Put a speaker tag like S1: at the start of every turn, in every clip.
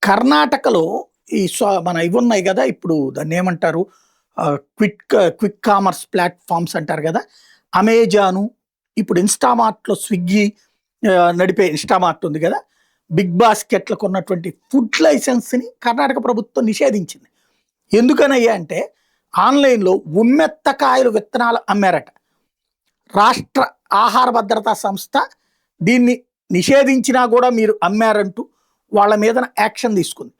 S1: కర్ణాటకలో ఈ మన ఇవి ఉన్నాయి కదా! ఇప్పుడు దాన్నేమంటారు? క్విక్ కామర్స్ ప్లాట్‌ఫార్మ్స్ అంటారు గదా! అమెజాను, ఇప్పుడు ఇన్‌స్టామార్ట్‌లో స్విగ్గీ నడిపే ఇన్‌స్టామార్ట్ ఉంది గదా! బిగ్ బాస్కెట్‌లకు ఉన్నటువంటి ఫుడ్ లైసెన్స్‌ని కర్ణాటక ప్రభుత్వం నిషేధించింది. ఎందుకనయ్యా అంటే ఆన్‌లైన్‌లో ఉమ్మెత్తకాయలు విత్తనాలు అమ్మారట. రాష్ట్ర ఆహార భద్రతా సంస్థ దీన్ని నిషేధించినా గూడా మీరు అమ్మారంటూ వాళ్ళ మీదన యాక్షన్ తీసుకుంది.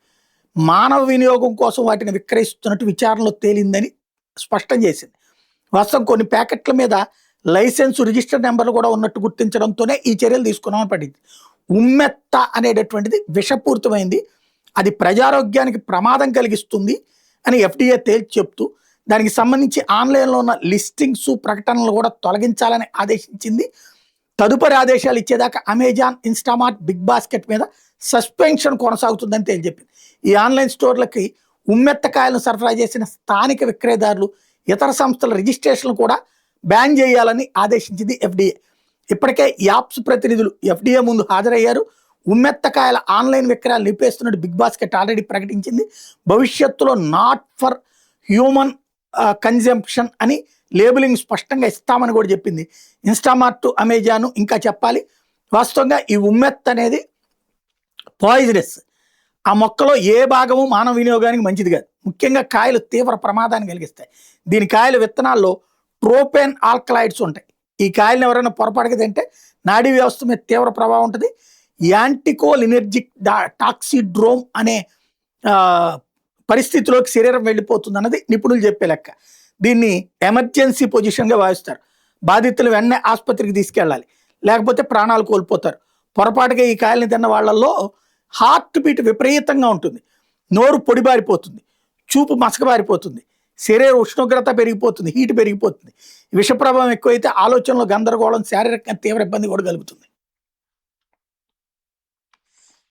S1: మానవ వినియోగం కోసం వాటిని విక్రయిస్తున్నట్టు విచారణలో తేలిందని స్పష్టం చేసింది. వాస్తవం కొన్ని ప్యాకెట్ల మీద లైసెన్స్ రిజిస్టర్ నెంబర్లు కూడా ఉన్నట్టు గుర్తించడంతోనే ఈ చర్యలు తీసుకున్నామని పడింది. ఉమ్మెత్త అనేటటువంటిది విషపూరితమైంది, అది ప్రజారోగ్యానికి ప్రమాదం కలిగిస్తుంది అని ఎఫ్డీఏ తేల్చి చెప్తూ దానికి సంబంధించి ఆన్లైన్లో ఉన్న లిస్టింగ్స్ ప్రకటనలు కూడా తొలగించాలని ఆదేశించింది. తదుపరి ఆదేశాలు ఇచ్చేదాకా అమెజాన్, ఇన్‌స్టామార్ట్, బిగ్ బాస్కెట్ మీద సస్పెన్షన్ కొనసాగుతుందని తేల్చెప్పింది. ఈ ఆన్లైన్ స్టోర్లకి ఉమ్మెత్తకాయలను సరఫరా చేసిన స్థానిక విక్రయదారులు, ఇతర సంస్థల రిజిస్ట్రేషన్లు కూడా బ్యాన్ చేయాలని ఆదేశించింది ఎఫ్డీఏ. ఇప్పటికే యాప్స్ ప్రతినిధులు ఎఫ్డీఏ ముందు హాజరయ్యారు. ఉమ్మెత్తకాయల ఆన్లైన్ విక్రయాలు నిలిపేస్తున్నట్టు బిగ్ బాస్కెట్ ఆల్రెడీ ప్రకటించింది. భవిష్యత్తులో నాట్ ఫర్ హ్యూమన్ కన్జంప్షన్ అని లేబులింగ్ స్పష్టంగా ఇస్తామని కూడా చెప్పింది. ఇన్‌స్టామార్ట్, అమెజాన్ ఇంకా చెప్పాలి. వాస్తవంగా ఈ ఉమ్మెత్త అనేది పాయిజనస్. ఆ మొక్కలో ఏ భాగము మానవ వినియోగానికి మంచిది కాదు. ముఖ్యంగా కాయలు తీవ్ర ప్రమాదాన్ని కలిగిస్తాయి. దీని కాయల విత్తనాల్లో ట్రోపెన్ ఆల్కలాయిడ్స్ ఉంటాయి. ఈ కాయలను ఎవరైనా పొరపాటుగా తింటే నాడీ వ్యవస్థ మీద తీవ్ర ప్రభావం ఉంటుంది. యాంటికోలినర్జిక్ టాక్సిడ్రోమ్ అనే పరిస్థితిలోకి శరీరం వెళ్ళిపోతుంది అన్నది నిపుణులు చెప్పే లెక్క. దీన్ని ఎమర్జెన్సీ పొజిషన్గా భావిస్తారు. బాధితులు వెంటనే ఆసుపత్రికి తీసుకెళ్ళాలి, లేకపోతే ప్రాణాలు కోల్పోతారు. పొరపాటుగా ఈ కాయల్ని తిన్న వాళ్ళల్లో హార్ట్ బీట్ విపరీతంగా ఉంటుంది, నోరు పొడిబారిపోతుంది, చూపు మసకబారిపోతుంది, శరీర ఉష్ణోగ్రత పెరిగిపోతుంది, హీట్ పెరిగిపోతుంది. విష ప్రభావం ఎక్కువైతే ఆలోచనలో గందరగోళం, శారీరకంగా తీవ్ర ఇబ్బంది కూడా కలుగుతుంది.